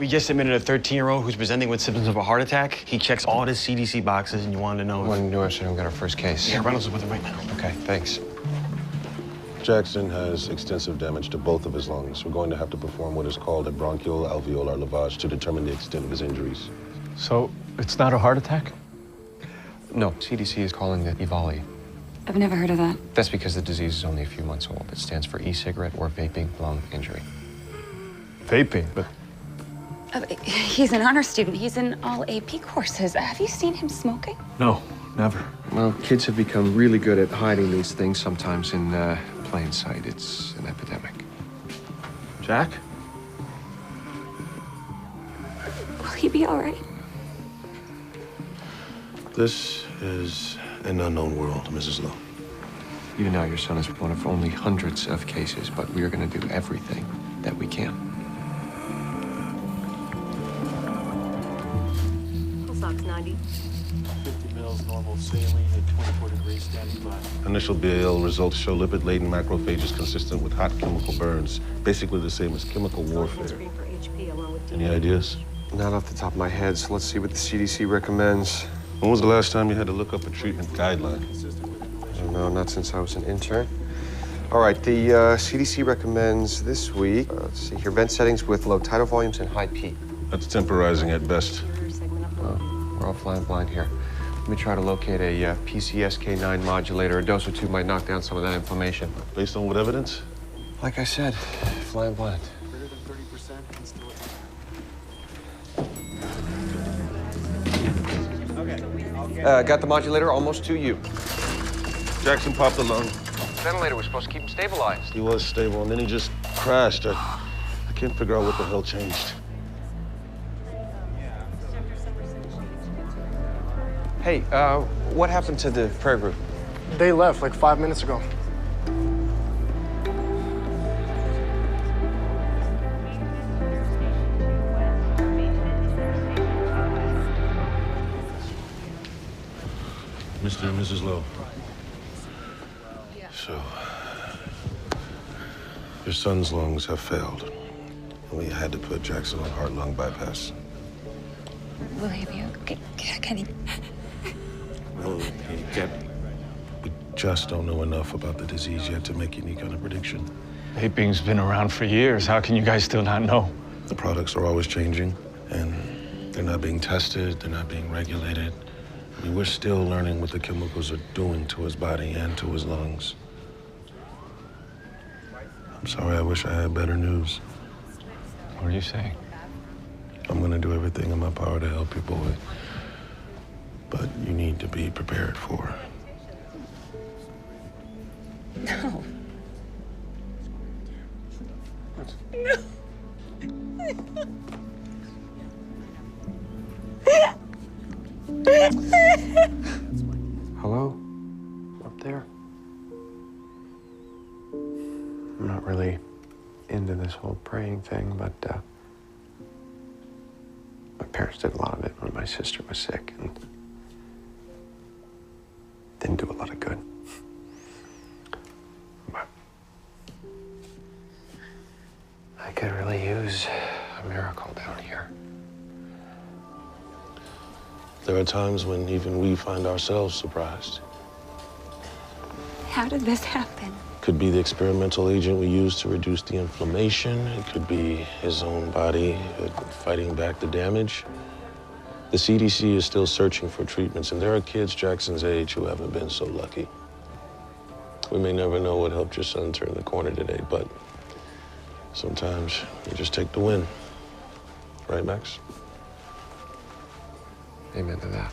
We just admitted a 13-year-old who's presenting with symptoms of a heart attack. He checks all the CDC boxes, and you wanted to know. When New Amsterdam got our first case. Yeah, Reynolds is with him right now. Okay, thanks. Jackson has extensive damage to both of his lungs. We're going to have to perform what is called a bronchial alveolar lavage to determine the extent of his injuries. So it's not a heart attack? No, CDC is calling it EVALI. I've never heard of that. That's because the disease is only a few months old. It stands for e-cigarette or vaping lung injury. Vaping, but... He's an honor student. He's in all AP courses. Have you seen him smoking? No, never. Well, kids have become really good at hiding these things sometimes in plain sight. It's an epidemic. Jack? Will he be all right? This is an unknown world, Mrs. Lowe. Even now, your son is one of only hundreds of cases, but we are going to do everything that we can. Pulse ox 90. 50 mils normal saline at 24 degrees standing by. Initial BAL results show lipid-laden macrophages consistent with hot chemical burns, basically the same as chemical warfare. Screen for HP along with Any ideas? Not off the top of my head, so let's see what the CDC recommends. When was the last time you had to look up a treatment guideline? I don't know, not since I was an intern. All right, the CDC recommends this week, let's see here, vent settings with low tidal volumes and high peak. That's temporizing at best. We're all flying blind here. Let me try to locate a PCSK9 modulator. A dose or two might knock down some of that inflammation. Based on what evidence? Like I said, flying blind. Greater than 30% and still Got the modulator almost to you. Jackson popped the lung. Ventilator was supposed to keep him stabilized. He was stable, and then he just crashed. I can't figure out what the hell changed. Hey, what happened to the prayer group? They left like 5 minutes ago. Mr. and Mrs. Lowe. So, your son's lungs have failed. And we had to put Jackson on heart-lung bypass. Will he be okay? Can he? No, he can't. We just don't know enough about the disease yet to make any kind of prediction. Vaping's been around for years. How can you guys still not know? The products are always changing, and they're not being tested, they're not being regulated. I mean, we're still learning what the chemicals are doing to his body and to his lungs. I'm sorry, I wish I had better news. What are you saying? I'm gonna do everything in my power to help you, boy. But you need to be prepared for. No. No. Hello? Up there? I'm not really into this whole praying thing, but my parents did a lot of it when my sister was sick and didn't do a lot of good. But I could really use a miracle down here. There are times when even we find ourselves surprised. How did this happen? Could be the experimental agent we used to reduce the inflammation. It could be his own body fighting back the damage. The CDC is still searching for treatments, and there are kids Jackson's age who haven't been so lucky. We may never know what helped your son turn the corner today, but sometimes you just take the win. Right, Max? Amen to that.